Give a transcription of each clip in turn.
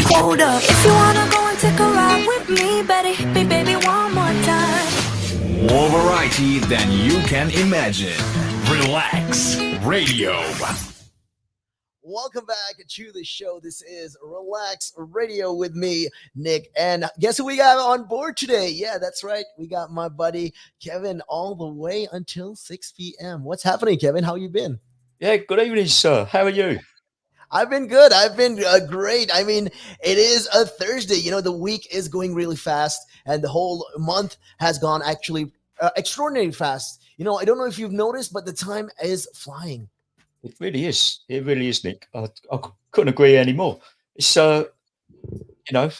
Hold up, if you wanna go and take a ride with me, better hit me, baby, one more time. More variety than you can imagine. Relax Radio. Welcome back to the show. This is Relax Radio with me, Nick. And guess who we got on board today? Yeah, that's right. We got my buddy Kevin all the way until 6 p.m. What's happening, Kevin? How you been? Yeah, good evening, sir. How are you? I've been good. I've been great. I mean, it is a Thursday. You know, the week is going really fast, and the whole month has gone actually extraordinarily fast. You know, I don't know if you've noticed, but the time is flying. It really is. It really is, Nick. I couldn't agree anymore. It's you know,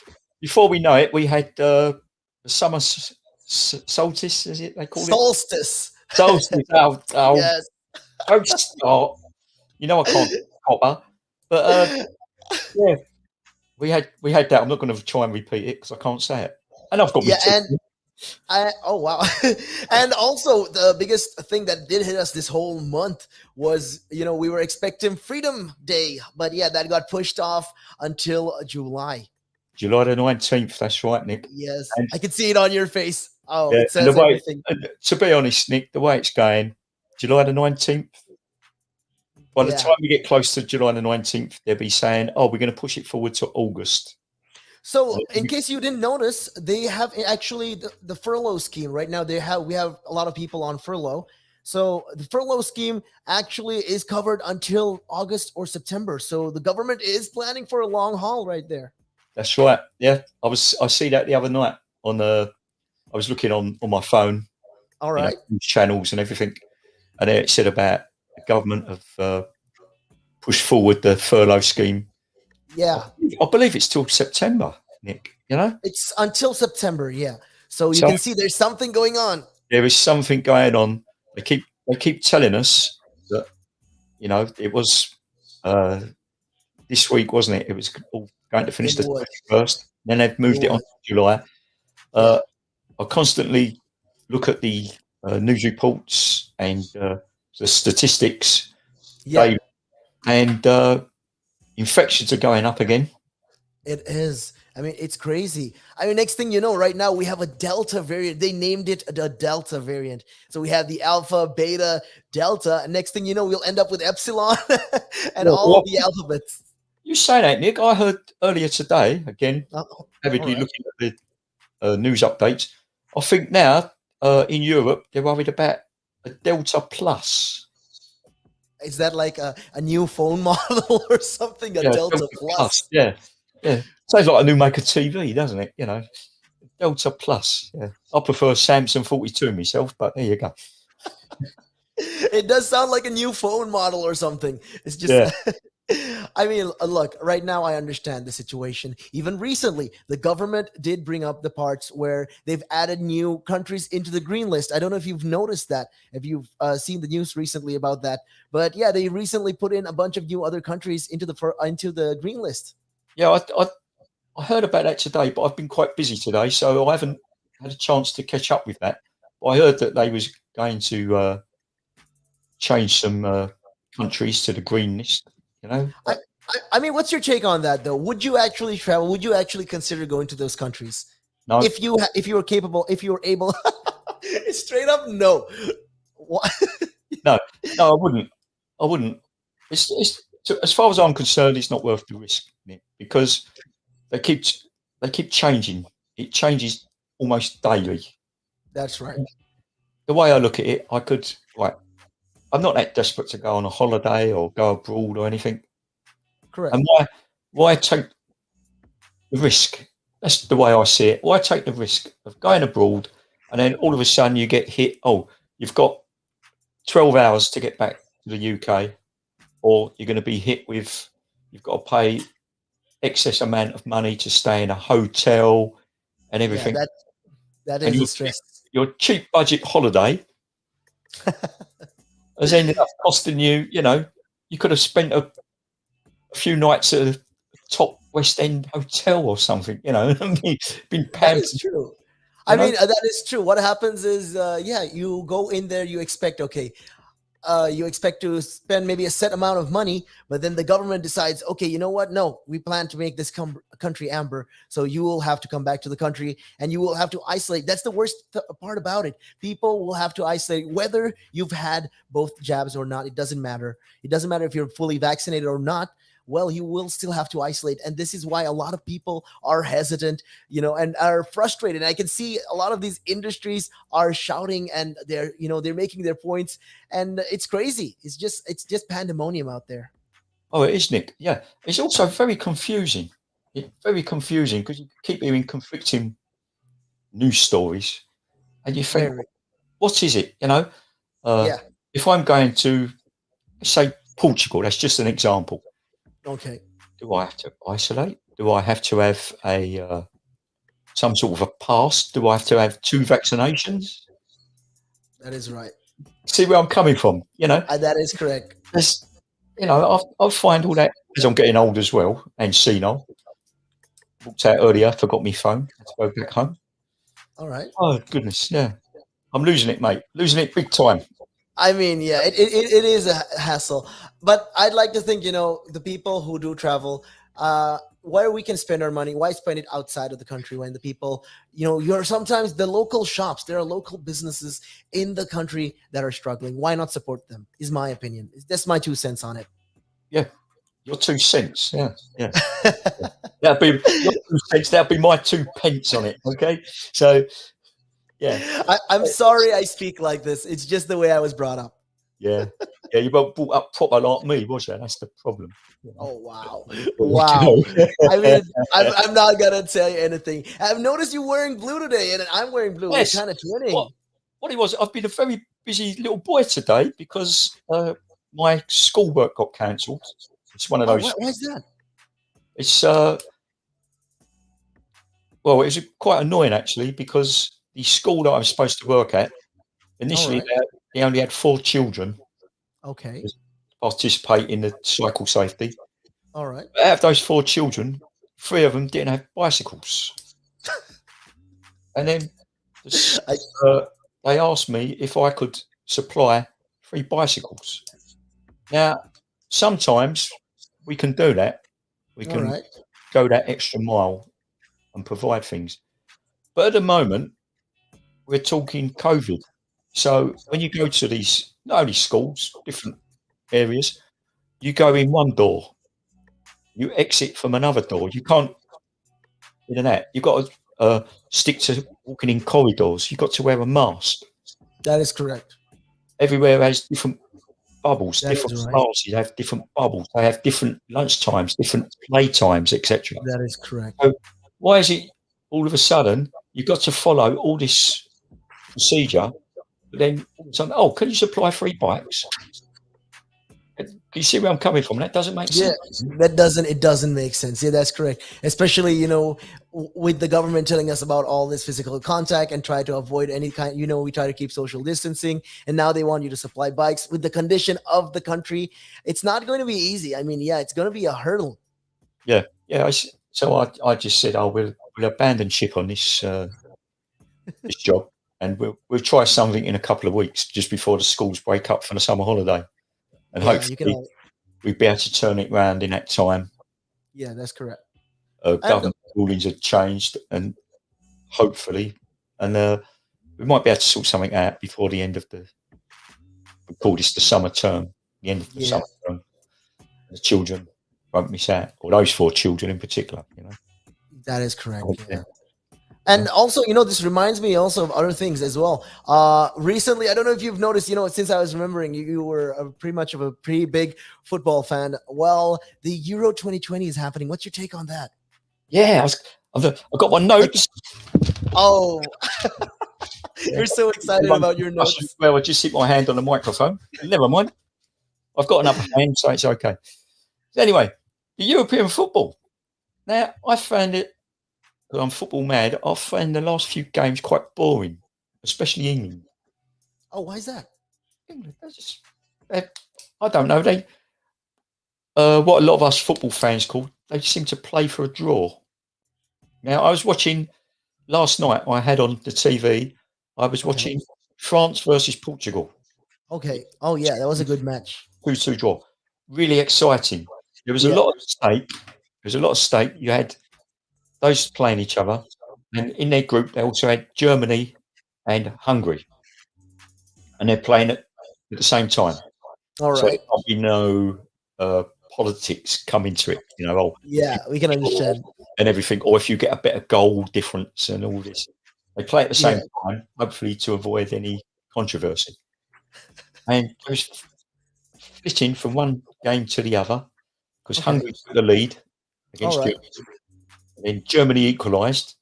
before we know it, we had the summer solstice. Is it they call Solstice. it solstice? Yes. Don't start. You know I can't copper, but yeah, we had that. I'm not going to try and repeat it because I can't say it. And I've got oh wow. And also the biggest thing that did hit us this whole month was, you know, we were expecting Freedom Day, but yeah, that got pushed off until July the 19th. That's right, Nick. Yes, and, I can see it on your face. Oh, yeah, it says everything. To be honest, Nick, the way it's going, July the 19th, by the time we get close to July the 19th, they'll be saying, oh, we're going to push it forward to August. So, in case you didn't notice, they have actually the furlough scheme right now. We have a lot of people on furlough. So the furlough scheme actually is covered until August or September. So the government is planning for a long haul right there. That's right. Yeah, I see that the other night I was looking on my phone. All right, channels and everything, and it said about the government have pushed forward the furlough scheme. Yeah, I believe it's till September, Nick. You know, it's until September. Yeah, so you can see there's something going on. There is something going on. They keep telling us that, you know, it was this week, wasn't it? It was all going to finish the 21st. Then they've moved it on to July. I constantly look at the news reports and the statistics. Yeah, and infections are going up again. It is. I mean, it's crazy. I mean, next thing you know, right now we have a Delta variant. They named it the Delta variant. So we have the Alpha, Beta, Delta. And next thing you know, we'll end up with Epsilon and all the alphabets. You say that, Nick. I heard earlier today, again, avidly looking at the news updates. I think now in Europe, they're worried about a Delta Plus. Is that like a new phone model or something? Delta Plus? Yeah. Sounds like a new make of TV, doesn't it? You know, Delta Plus. Yeah. I prefer Samsung 42 myself, but there you go. It does sound like a new phone model or something. It's just, I mean, look, right now I understand the situation. Even recently, the government did bring up the parts where they've added new countries into the green list. I don't know if you've noticed that, if you've seen the news recently about that. But yeah, they recently put in a bunch of new other countries into the green list. Yeah, I heard about that today, but I've been quite busy today, so I haven't had a chance to catch up with that. But I heard that they was going to change some countries to the green list. You know, I mean, what's your take on that, though? Would you actually travel? Would you actually consider going to those countries? No. If you were capable, if you were able. Straight up, no. What? No, I wouldn't. It's as far as I'm concerned, it's not worth the risk, Nick, because they keep changing. It changes almost daily. That's right. The way I look at it, I'm not that desperate to go on a holiday or go abroad or anything. Correct. And why take the risk? That's the way I see it. Why take the risk of going abroad and then all of a sudden you get hit? Oh, you've got 12 hours to get back to the UK, or you're going to be hit with, you've got to pay excess amount of money to stay in a hotel and everything. Yeah, that is a stress. Your cheap budget holiday has ended up costing you, you know, you could have spent a few nights at a top West End hotel or something, you know, been pampered. That is true. I mean, that is true. What happens is, you go in there, you expect, okay, you expect to spend maybe a set amount of money, but then the government decides, okay, you know what? No, we plan to make this country amber, so you will have to come back to the country and you will have to isolate. That's the worst part about it. People will have to isolate whether you've had both jabs or not. It doesn't matter. It doesn't matter if you're fully vaccinated or not. Well, you will still have to isolate. And this is why a lot of people are hesitant, and are frustrated. I can see a lot of these industries are shouting and they're making their points, and it's crazy. It's just pandemonium out there. Oh, it is, Nick. Yeah. It's also very confusing. It's very confusing because you keep hearing conflicting news stories and you think, Very. what is it? Uh, Yeah. if I'm going to, say, Portugal, that's just an example. Okay. Do I have to isolate? Do I have to have some sort of a pass? Do I have to have 2 vaccinations? That is right. See where I'm coming from? That is correct. There's, I find all that as I'm getting old as well and senile. Walked out earlier, forgot my phone, had to go back home. All right. Oh goodness, yeah, I'm losing it, mate. Losing it big time. I mean, yeah, it is a hassle, but I'd like to think, the people who do travel, where we can spend our money, why spend it outside of the country when the people, you're sometimes the local shops, there are local businesses in the country that are struggling. Why not support them? Is my opinion. That's my 2 cents on it. Yeah, your 2 cents. Yeah. That'd be your 2 cents. That'd be my 2 pence on it. Okay, so. Yeah, I'm sorry I speak like this. It's just the way I was brought up. Yeah, you weren't brought up proper like me, was you? That's the problem. Oh, wow. Wow. I mean, I'm not going to tell you anything. I've noticed you wearing blue today, and I'm wearing blue. Yes. We're kind of twinning. What it was, I've been a very busy little boy today because my schoolwork got cancelled. It's one of those. Why is that? It's well, it was quite annoying actually because the school that I was supposed to work at initially they only had 4 children. Okay. Participate in the cycle safety. All right. But out of those 4 children, 3 of them didn't have bicycles. And then they asked me if I could supply 3 bicycles. Now, sometimes we can do that. We can go that extra mile and provide things. But at the moment, we're talking COVID. So when you go to these, not only schools, different areas, you go in one door, you exit from another door. You can't in and out. You've got to stick to walking in corridors. You've got to wear a mask. That is correct. Everywhere has different bubbles. That different is right. classes have different bubbles. They have different lunch times, different play times, etc. That is correct. So why is it all of a sudden you've got to follow all this procedure, but then all of a sudden, can you supply 3 bikes? Can you see where I'm coming from? That doesn't make sense. Yeah, it doesn't make sense. Yeah, that's correct. Especially, with the government telling us about all this physical contact and try to avoid any kind, we try to keep social distancing, and now they want you to supply bikes with the condition of the country. It's not going to be easy. I mean, yeah, it's going to be a hurdle. Yeah. So I just said, we'll abandon ship on this this job, and we'll try something in a couple of weeks, just before the schools break up for the summer holiday. And hopefully we'll be able to turn it around in that time. Yeah, that's correct. Government rulings have changed, and hopefully, we might be able to sort something out before the end of we call this the summer term, the end of the summer term. The children won't miss out, or those 4 children in particular, That is correct. Yeah. And also, this reminds me also of other things as well. Recently, I don't know if you've noticed, since I was remembering, you were pretty much of a pretty big football fan. Well, the Euro 2020 is happening. What's your take on that? Yeah, I've got my notes. Oh, you're so excited about your notes. Well, I just hit my hand on the microphone. Never mind. I've got another hand, so it's okay. So anyway, the European football. Now, I found it, because I'm football mad, I found the last few games quite boring, especially England. Oh, why is that? England, I don't know. They, what a lot of us football fans call, they seem to play for a draw. Now, I was watching last night. I had on the TV. I was watching France versus Portugal. Okay. Oh yeah, that was a good match. 2-2 draw. Really exciting. There was a Yeah. lot at stake. There was a lot at stake. You had those playing each other, and in their group they also had Germany and Hungary, and they're playing at the same time. All So there right. can't be no politics come into it. If Yeah, you we can score understand. and everything, or if you get a better goal difference and all this. They play at the Yeah. same time, hopefully to avoid any controversy. And it was flitting from one game to the other because Okay. Hungary took the lead All against right. Germany. Then Germany equalised.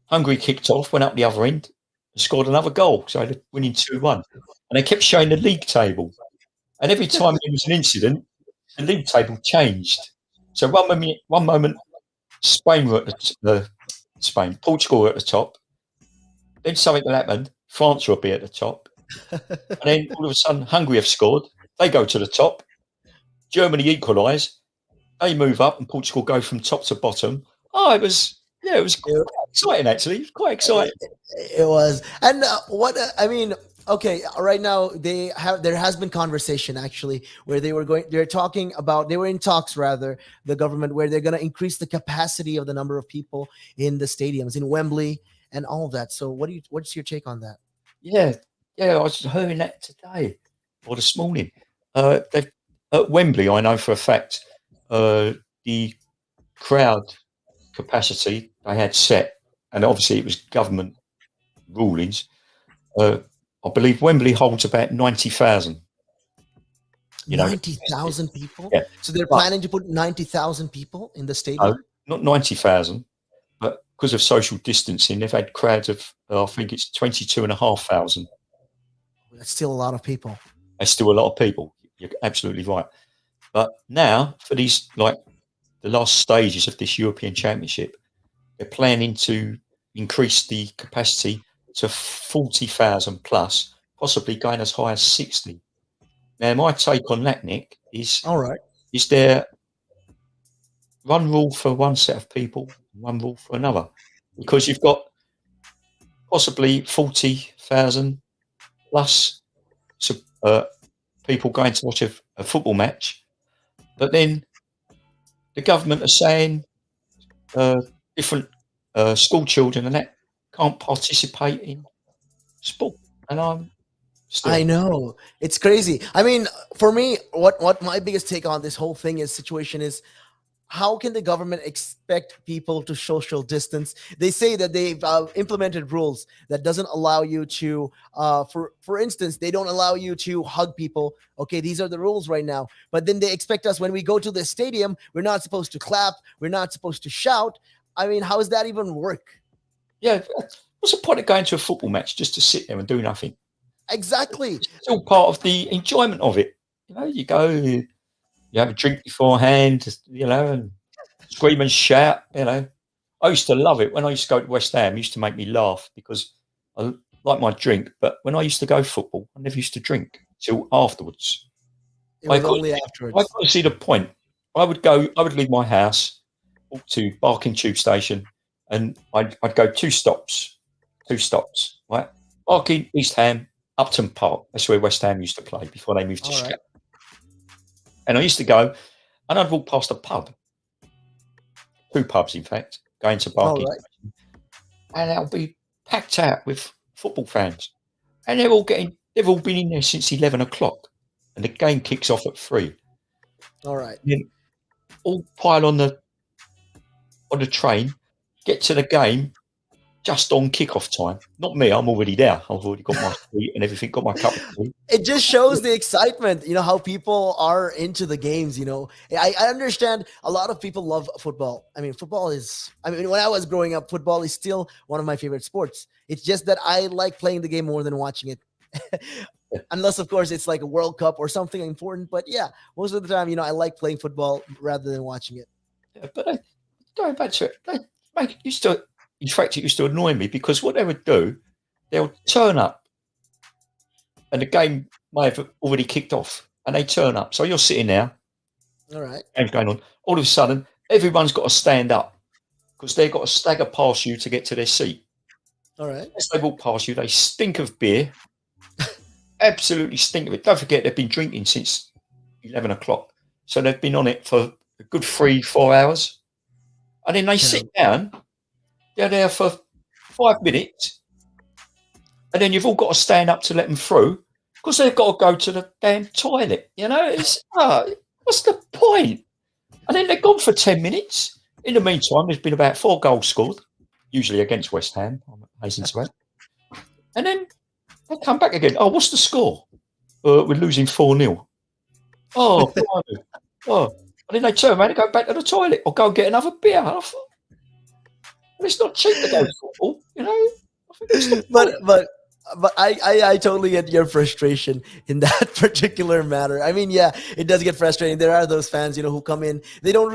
Hungary kicked off, went up the other end, and scored another goal. So they're winning 2-1. And they kept showing the league table. And every time there was an incident, the league table changed. So one moment Spain were at Portugal were at the top. Then something will happen. France will be at the top. And then all of a sudden, Hungary have scored. They go to the top. Germany equalise. They move up, and Portugal go from top to bottom. Oh, it was quite exciting actually. It was quite exciting. It was, and what I mean. Okay, right now there has been conversation actually where they're talking about, they were in talks rather, the government, where they're going to increase the capacity of the number of people in the stadiums in Wembley and all of that. So what's your take on that? Yeah, I was hearing that today or this morning. They've at Wembley, I know for a fact, the crowd capacity they had set, and obviously it was government rulings. I believe Wembley holds about 90,000. 90,000 people. Yeah, So they're but planning to put 90,000 people in the no, stadium. not 90,000, but because of social distancing, they've had crowds of I think it's 22,500. That's still a lot of people. That's still a lot of people. You're absolutely right. But now for these the last stages of this European Championship, they're planning to increase the capacity to 40,000 plus, possibly going as high as 60. Now, my take on that, Nick, is All right. there one rule for one set of people, one rule for another? Because you've got possibly 40,000 plus people going to watch a football match, but then the government are saying different school children and that can't participate in sport, and I know, it's crazy. I mean, for me, what my biggest take on this whole situation is, how can the government expect people to social distance? They say that they've implemented rules that doesn't allow you to, for instance, they don't allow you to hug people. Okay, these are the rules right now. But then they expect us, when we go to the stadium, we're not supposed to clap, we're not supposed to shout. I mean, how does that even work? Yeah, what's the point of going to a football match just to sit there and do nothing? Exactly. It's all part of the enjoyment of it. You go, you have a drink beforehand, and scream and shout. I used to love it when I used to go to West Ham. It used to make me laugh because I like my drink. But when I used to go football, I never used to drink till afterwards. It was only afterwards. I got to see the point. I would leave my house, walk to Barking Tube Station, and I'd go two stops, right? Barking, East Ham, Upton Park. That's where West Ham used to play before they moved to Stratford. And I used to go, and I'd walk past a pub, two pubs, in fact, going to Barking, and they'll be packed out with football fans, and they've all been in there since 11 o'clock, and the game kicks off at 3. All right. And then all pile on the train, get to the game just on kickoff time. Not me, I'm already there. I've already got my seat and everything, got my cup of tea. It just shows the excitement, how people are into the games. I understand a lot of people love football. I mean, when I was growing up, football is still one of my favorite sports. It's just that I like playing the game more than watching it. Unless, of course, it's like a World Cup or something important. But yeah, most of the time, I like playing football rather than watching it. Yeah, but going back to it, it used to annoy me because what they would do, they'll turn up and the game may have already kicked off and they turn up. So you're sitting there, all right, game's going on. All of a sudden, everyone's got to stand up because they've got to stagger past you to get to their seat. All right. As they walk past you, they stink of beer absolutely stink of it. Don't forget, they've been drinking since 11 o'clock. So they've been on it for a good 3-4 hours. And then they sit down, they're there for 5 minutes, and then you've all got to stand up to let them through because they've got to go to the damn toilet. It's what's the point? And then they're gone for 10 minutes. In the meantime, there's been about 4 goals scored, usually against West Ham, I'm amazing to add. And then they come back again. Oh, what's the score? We're losing 4-0. Oh, blimey. Oh. And then they turn around and go back to the toilet or go and get another beer. And I thought, well, it's not cheap to go to football, I think it's But I totally get your frustration in that particular matter. I mean, yeah, it does get frustrating. There are those fans, who come in. They enjoy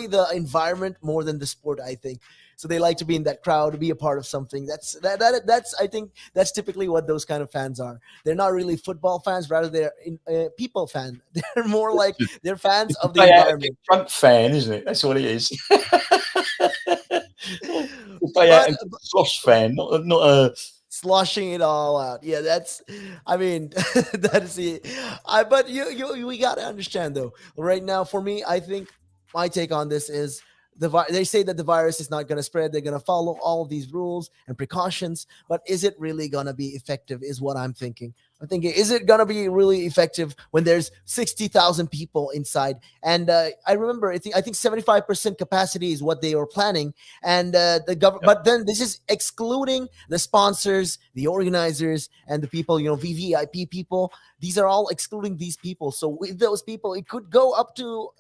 the environment more than the sport, I think. So they like to be in that crowd, be a part of something. That's I think that's typically what those kind of fans are. They're not really football fans, rather they're people fans. They're more like they're fans of the environment. Drunk fan, isn't it? That's what it is. Slosh fan, not a sloshing it all out. Yeah, that's. I mean, that is it. But we gotta understand though. Right now, for me, I think my take on this is they say that the virus is not going to spread. They're going to follow all of these rules and precautions, but is it really going to be effective? Is what I'm thinking. I'm thinking, is it going to be really effective when there's 60,000 people inside? And I remember, I think 75% capacity is what they were planning. And the government, but then this is excluding the sponsors, the organizers, and the people, VVIP people. These are all excluding these people. So with those people, it could go up to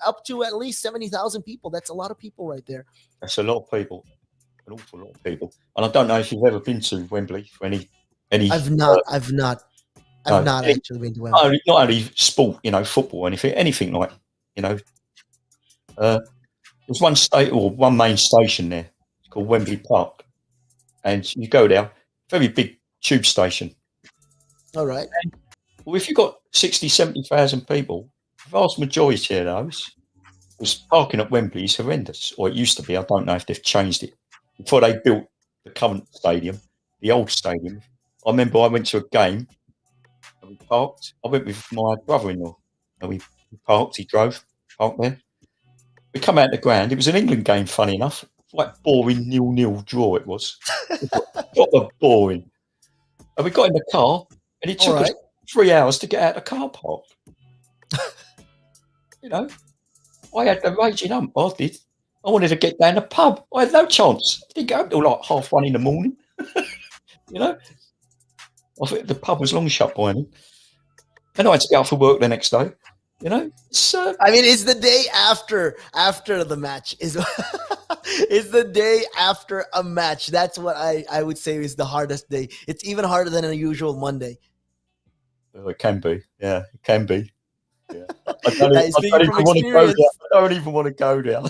at least 70,000 people. That's a lot of people right there. That's a lot of people, an awful lot of people. And I don't know if you've ever been to Wembley for any. I've not actually been to Wembley. Not only sport, football, anything like, there's one main station there. It's called Wembley Park, and you go there, very big tube station. All right. And, well, if you've got 60, 70,000 people, the vast majority of those was parking at Wembley is horrendous, or it used to be. I don't know if they've changed it. Before they built the current stadium, the old stadium, I remember I went to a game and we parked. I went with my brother-in-law and we parked. He drove, parked there. We come out of the ground. It was an England game, funny enough. Quite boring 0-0 draw it was. Proper boring. And we got in the car and it took us 3 hours to get out of the car park. I had the raging hump. I did. I wanted to get down the pub. I had no chance. I didn't go until like 1:30 in the morning. I think the pub was long shut by then. And I had to get out for work the next day. It's the day after the match. It's the day after a match. That's what I would say is the hardest day. It's even harder than a usual Monday. It can be. Yeah, it can be. Yeah. I don't even want to go there.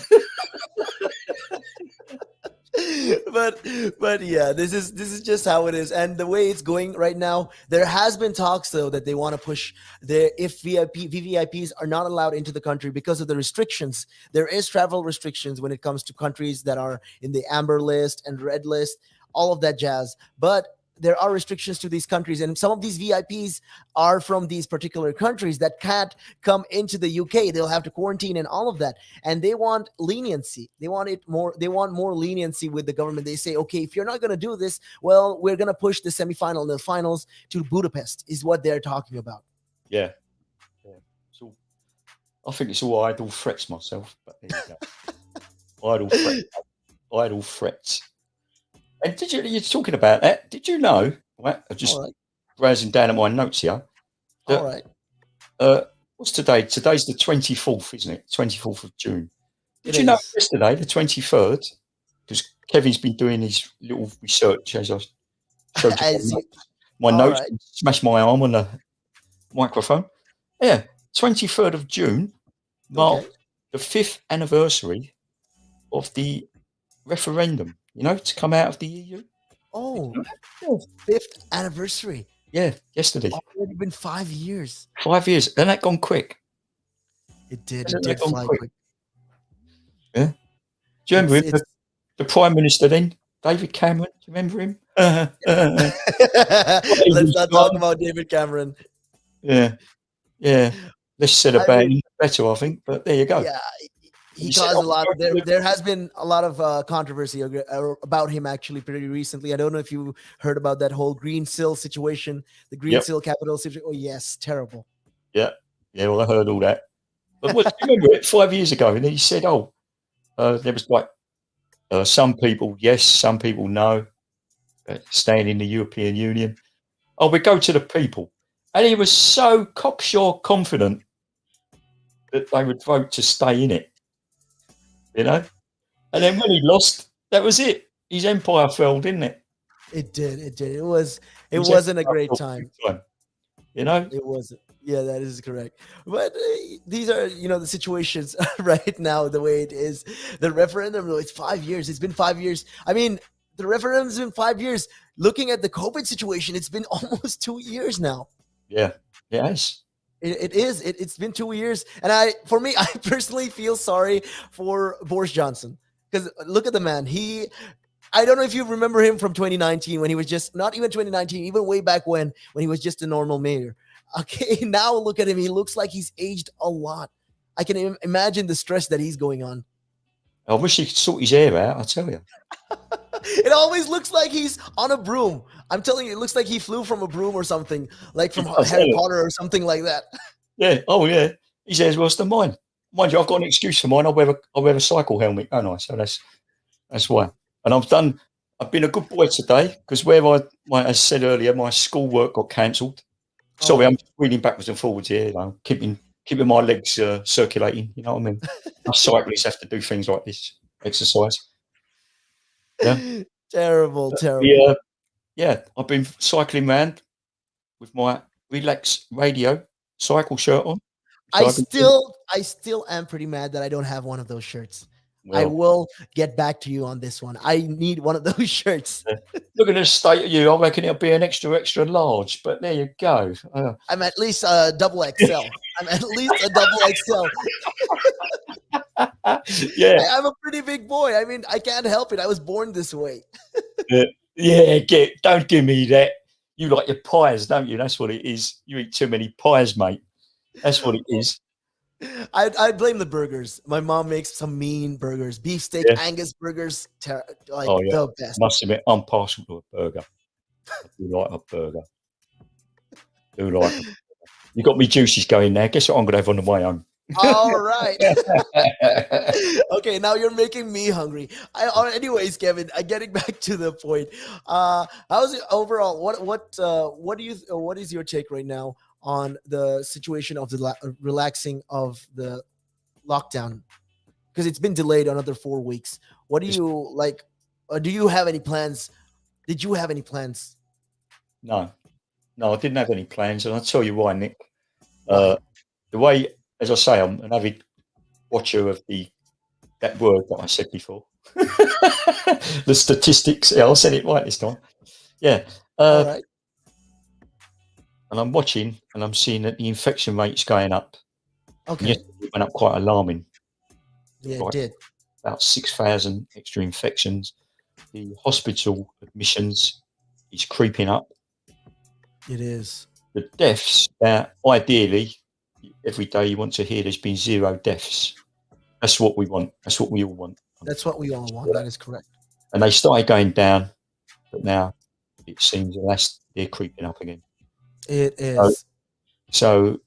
But yeah, this is just how it is, and the way it's going right now. There has been talks though that they want to push if VVIPs are not allowed into the country because of the restrictions. There is travel restrictions when it comes to countries that are in the amber list and red list, all of that jazz. But there are restrictions to these countries, and some of these VIPs are from these particular countries that can't come into the UK. They'll have to quarantine and all of that, and they want leniency. They want more leniency with the government. They say, okay, if you're not going to do this, well, we're going to push the semifinal and the finals to Budapest, is what they're talking about. Yeah. I think it's all idle threats myself, but there you go. Idle threats. And you're talking about that? Did you know? Right, I'm just browsing down at my notes here. All right. What's today? Today's the 24th, isn't it? 24th of June. Did you know yesterday, the 23rd? Because Kevin's been doing his little research as I showed you my notes. Right. Smashed my arm on the microphone. Yeah, 23rd of June marked the 5th anniversary of the referendum. To come out of the EU. Oh, 5th anniversary. Yeah, yesterday. It's already been 5 years. 5 years. And that gone quick. It did. It did fly quick. Yeah. Do you remember him? The Prime Minister then, David Cameron? Do you remember him? Let's not talk about David Cameron. Yeah, yeah. Less said I about mean, him, better, I think. But there you go. yeah, he He said, caused a "Oh, lot. There has been a lot of controversy about him actually pretty recently. I don't know if you heard about that whole Green Sill situation, the Green yep, Sill Capital situation. Oh yes, terrible. yeah, yeah." Well, I heard all that. But what, remember it 5 years ago, and he said, "Oh, there was like some people yes, some people no, staying in the European Union. Oh, we go to the people," and he was so cocksure confident that they would vote to stay in it. You know, and then when he lost, that was it. His empire fell, didn't it? It did. It did. It was. It His wasn't a empire great fell time. big time. You know, It wasn't. Yeah, that is correct. But these are, the situations right now, the way it is. The referendum, it's 5 years. It's been 5 years. I mean, the referendum's been 5 years. Looking at the COVID situation, it's been almost 2 years now. yeah, yes. It is. It's been 2 years. And for me, I personally feel sorry for Boris Johnson. Because look at the man. I don't know if you remember him from 2019 when he was just, not even 2019, even way back when he was just a normal mayor. Okay, now look at him. He looks like he's aged a lot. I can imagine the stress that he's going on. I wish he could sort his hair out, I tell you. It always looks like he's on a broom. I'm telling you, it looks like he flew from a broom or something, like from Harry Potter or something like that. Yeah, oh yeah. His hair's worse than mine. Mind you, I've got an excuse for mine. I'll wear a cycle helmet, don't I? So that's why. And I've been a good boy today because where as I said earlier, my schoolwork got cancelled. Sorry, I'm reading backwards and forwards here, keeping my legs circulating. You know what I mean? Us cyclists have to do things like this, exercise. Yeah, Terrible. yeah. I've been cycling round with my Relaks Radio cycle shirt on. So I still am pretty mad that I don't have one of those shirts. I will get back to you on this one. I need one of those shirts. Look at the state of you. I reckon it'll be an extra large, but there you go. I'm at least a double XL. I'm at least a double XL. Yeah. I'm a pretty big boy. I mean, I can't help it. I was born this way. Don't give me that. You like your pies, don't you? That's what it is. You eat too many pies, mate. That's what it is. I blame the burgers. My mom makes some mean burgers, beefsteak Angus burgers, the best. Must admit, I'm partial to a burger. I do like a burger. You got me juices going there. Guess what I'm going to have on the way home? All right. Okay, now you're making me hungry. Anyways, Kevin, getting back to the point. How's it overall? What is your take right now on the situation of the relaxing of the lockdown? Because it's been delayed another 4 weeks. What do you like? Do you have any plans? Did you have any plans? No, I didn't have any plans, and I'll tell you why, Nick. The way, as I say, I'm an avid watcher of that word that I said before. The statistics. Yeah, I said it right this time. Yeah. All right. And I'm watching, and I'm seeing that the infection rate's going up. Okay. Yes, it went up quite alarming. Yeah, it did. About 6,000 extra infections. The hospital admissions is creeping up. It is. The deaths, ideally, every day you want to hear there's been 0 deaths. That's what we want. That's what we all want. That's what we all want. That is correct. And they started going down, but now it seems they're creeping up again. It is. So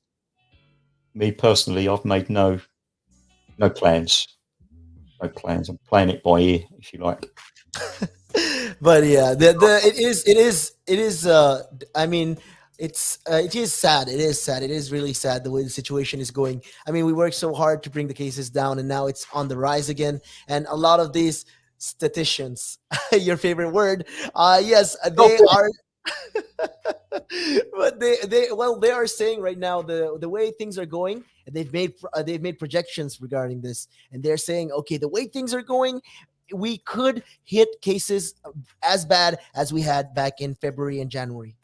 me personally, I've made no plans. No plans. I'm playing it by ear, if you like. But yeah, it is. I mean, it is sad. It is sad. It is really sad the way the situation is going. I mean, we worked so hard to bring the cases down, and now it's on the rise again. And a lot of these statisticians, your favorite word, yes, they are. But they are saying right now the way things are going, and they've made projections regarding this, and they're saying, okay, the way things are going, we could hit cases as bad as we had back in February and January.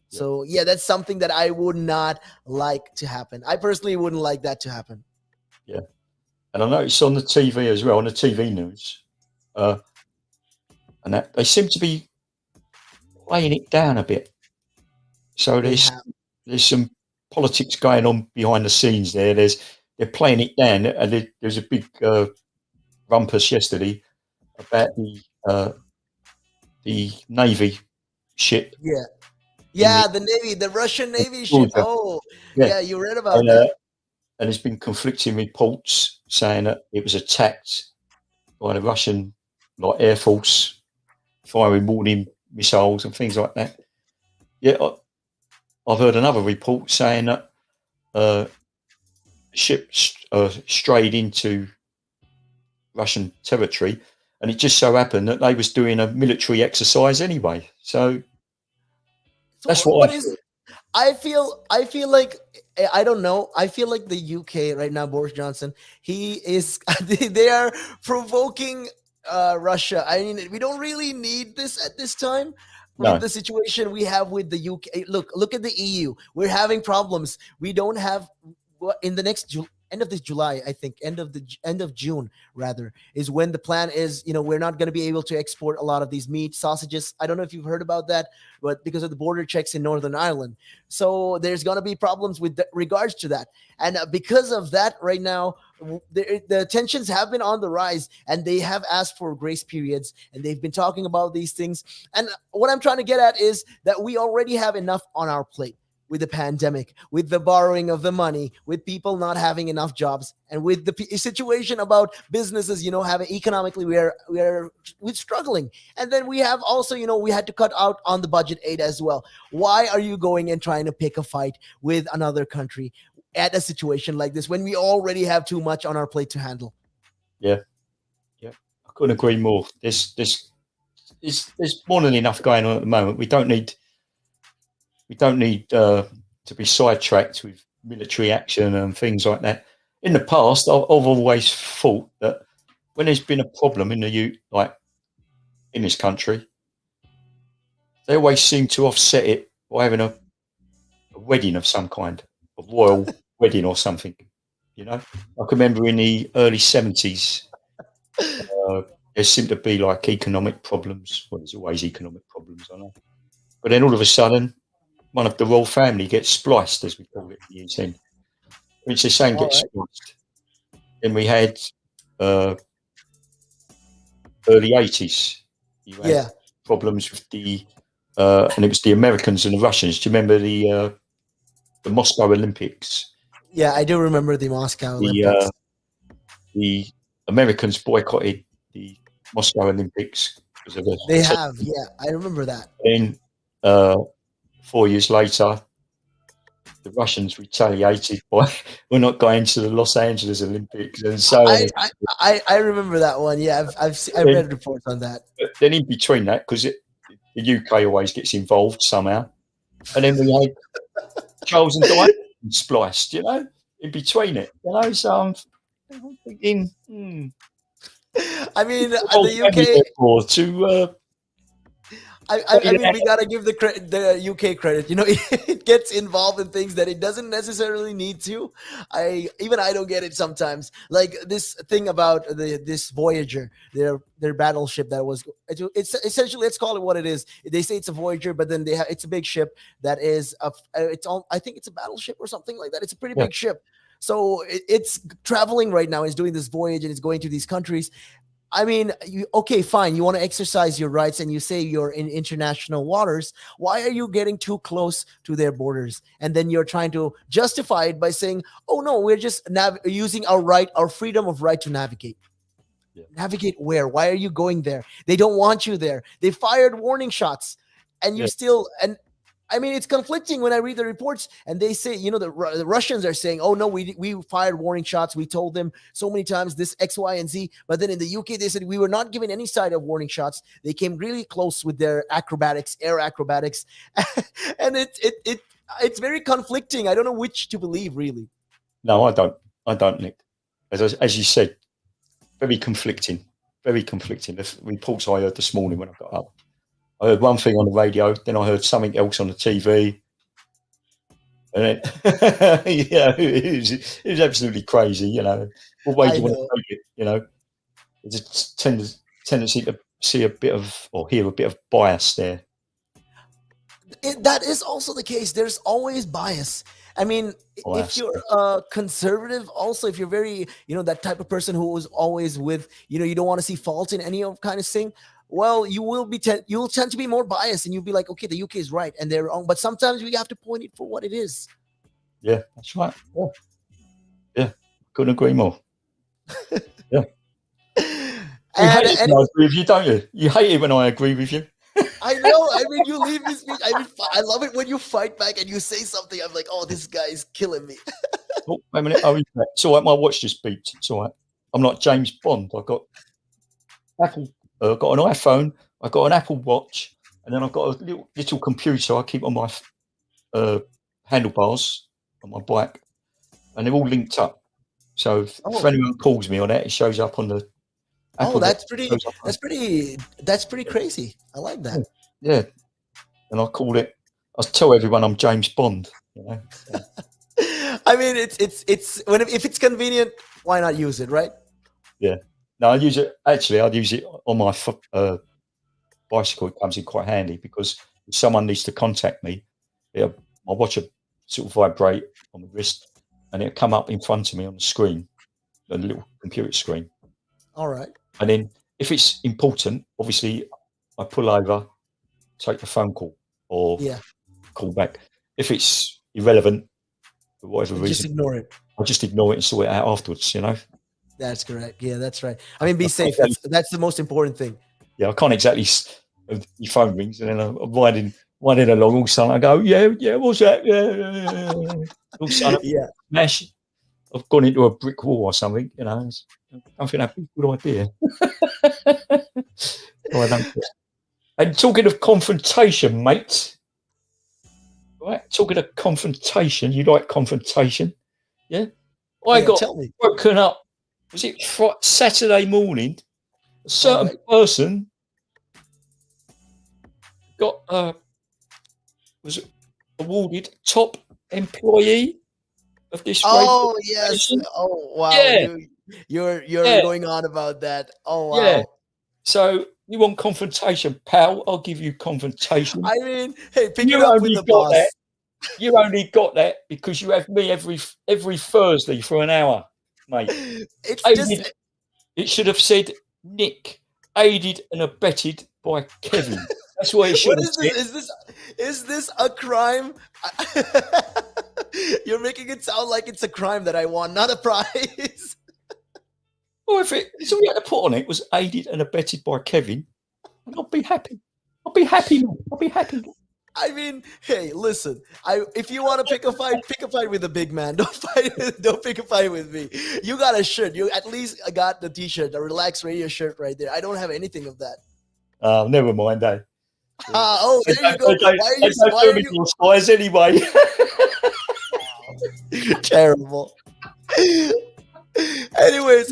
So yeah, that's something that I would not like to happen. I personally wouldn't like that to happen. Yeah, and I noticed on the TV as well, on the TV news, and that they seem to be playing it down a bit. So They there's have. some politics going on behind the scenes there. They're playing it down, and there's a big rumpus yesterday about the Navy ship Yeah. in Yeah, the Navy, the Russian Navy ship. Georgia. Oh, Yeah, yeah, you read about and, that. and there's been conflicting reports saying that it was attacked by the Russian Air Force, firing warning missiles and things like that. Yeah, I've heard another report saying that ships strayed into Russian territory, and it just so happened that they was doing a military exercise anyway. So So that's what what I is thought. I feel like I don't know. I feel like the UK right now, Boris Johnson, he is they are provoking Russia. I mean, we don't really need this at this time with No, the situation we have with the UK. Look at the EU. We're having problems. We don't have in the next end of this July, I think, end of June rather, is when the plan is. We're not going to be able to export a lot of these meat sausages. I don't know if you've heard about that, but because of the border checks in Northern Ireland, so there's going to be problems with regards to that, and because of that, right now the tensions have been on the rise, and they have asked for grace periods, and they've been talking about these things. And what I'm trying to get at is that we already have enough on our plate with the pandemic, with the borrowing of the money, with people not having enough jobs, and with the situation about businesses, having economically, we're struggling. And then we have also, we had to cut out on the budget aid as well. Why are you going and trying to pick a fight with another country at a situation like this when we already have too much on our plate to handle? yeah, yeah, I couldn't agree more. There's more than enough going on at the moment. We don't need to be sidetracked with military action and things like that. In the past, I've always thought that when there's been a problem in in this country, they always seem to offset it by having a wedding of some kind, a royal wedding or something. I can remember in the early 70s, there seemed to be economic problems. Well, there's always economic problems, I know. But then all of a sudden, one of the royal family gets spliced, as we call it in the UK. Princess Anne All gets right. spliced. Then we had early 80s. You had Yeah. problems with and it was the Americans and the Russians. Do you remember the Moscow Olympics? Yeah, I do remember the Moscow The Olympics. the Americans boycotted the Moscow Olympics because of They have, yeah, I remember that. Then 4 years later, the Russians retaliated by we're not going to the Los Angeles Olympics and so I, on. I remember that one. Yeah, I've read reports on that. But then in between that, because the UK always gets involved somehow, and then we had Charles and Diana spliced, in between it, So I'm thinking, I mean, whole the family UK. therefore to I mean, we gotta give the UK credit. It gets involved in things that it doesn't necessarily need to. I don't get it sometimes. Like this thing about this Voyager, their battleship that was. It's essentially, let's call it what it is. They say it's a Voyager, but then it's a big ship that is it's all. I think it's a battleship or something like that. It's a pretty yeah, big ship. So it's traveling right now. It's doing this voyage and it's going to these countries. I mean, okay, fine. You want to exercise your rights and you say you're in international waters. Why are you getting too close to their borders? And then you're trying to justify it by saying, oh, no, we're just using our freedom of right to navigate. yeah, Navigate where? Why are you going there? They don't want you there. They fired warning shots and you yeah, still, and I mean, it's conflicting when I read the reports and they say, the Russians are saying, oh, no, we fired warning shots. We told them so many times this X, Y, and Z. But then in the UK, they said we were not given any side of warning shots. They came really close with their air acrobatics. And it's very conflicting. I don't know which to believe, really. No, I don't, Nick. As you said, very conflicting. The reports I heard this morning when I got up. I heard one thing on the radio, then I heard something else on the TV. And then, it was absolutely crazy, What way do you want to take it, There's a tendency to see a bit of, or hear a bit of bias there. That is also the case. There's always bias. I mean, Oh, if you're conservative, also if you're very, that type of person who is always with, you don't want to see fault in any of kind of thing. Well, you'll tend to be more biased, and you'll be like, okay, the UK is right and they're wrong. But sometimes we have to point it for what it is. Yeah, that's right. Yeah, couldn't agree more. Yeah. You hate it when I agree with you, don't you? You hate it when I agree with you. I know. I mean, you leave me speech. I mean, I love it when you fight back and you say something. I'm like, oh, this guy's killing me. Oh, wait a minute. Oh, it's all right. My watch just beeped. It's all right. I'm like James Bond. I've got Apple. I've got an iPhone. I've got an Apple Watch, and then I've got a little computer I keep on my handlebars on my bike, and they're all linked up. So if anyone calls me on that, it shows up on the. Apple that's pretty crazy. I like that. Yeah, and I tell everyone I'm James Bond. I mean, it's if it's convenient, why not use it, right? Yeah. No, I use it. Actually, I'd use it on my bicycle. It comes in quite handy because if someone needs to contact me, my watch will sort of vibrate on the wrist, and it'll come up in front of me on the screen, a little computer screen. All right. And then if it's important, obviously I pull over, take the phone call or call back. If it's irrelevant, for whatever reason, just ignore it. I'll just ignore it and sort it out afterwards, That's correct. Yeah, that's right. I mean, be safe. That's the most important thing. Yeah, I can't exactly, your phone rings and then I'm riding along, all of a sudden I go, yeah, what's that? Yeah. All of a sudden, smash. I've gone into a brick wall or something, I don't think that'd be a good idea. And talking of confrontation, mate. Right, talking of confrontation, you like confrontation? Yeah? I got woken up, was it Saturday morning? A certain person was awarded top employee of this. Oh yes! Oh wow! Yeah. You're going on about that. Oh wow! Yeah. So you want confrontation, pal? I'll give you confrontation. I mean, hey, pick it up with the boss. You only got that because you have me every Thursday for an hour, mate. It should have said Nick, aided and abetted by Kevin. That's what it should have said. Is this a crime? You're making it sound like it's a crime that I won, not a prize. Well, if it's all you had to put on it was aided and abetted by Kevin, and I'll be happy. I'll be happy. I mean, hey, listen. If you want to pick a fight with a big man. Don't pick a fight with me. You got a shirt. You at least got the T-shirt, the Relaks Radio shirt right there. I don't have anything of that. Never mind, eh? There you go. Why are you spies anyway? Terrible. Anyways,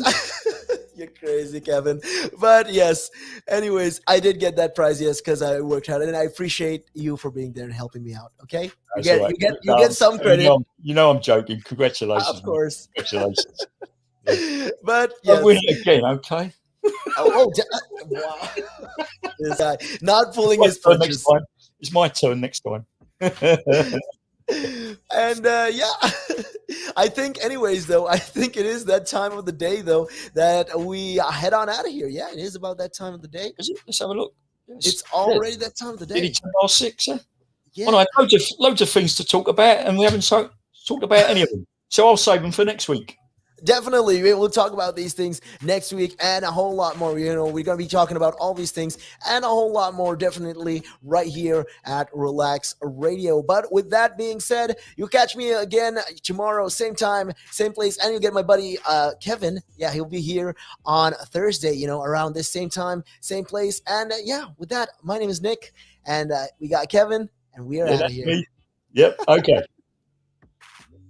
you're crazy, Kevin. But yes, anyways, I did get that prize, yes, because I worked hard, and I appreciate you for being there and helping me out. Okay, you get some credit. I'm joking. Congratulations, of course. Man. Congratulations. But yes. I'll win it again, okay? Wow. This guy not pulling his punches. It's my turn next time. And I think it is that time of the day though that we head on out of here. Yeah, it is about that time of the day. Is it? Let's have a look. It's already that time of the day. It's 6. Yeah. I had loads of things to talk about, and we haven't talked about any of them. So I'll save them for next week. Definitely. We'll talk about these things next week and a whole lot more. We're going to be talking about all these things and a whole lot more definitely right here at Relaks Radio. But with that being said, you'll catch me again tomorrow, same time, same place. And you'll get my buddy Kevin. Yeah, he'll be here on Thursday, around this same time, same place. And with that, my name is Nick and we got Kevin and we are out of here. Me. Yep. Okay.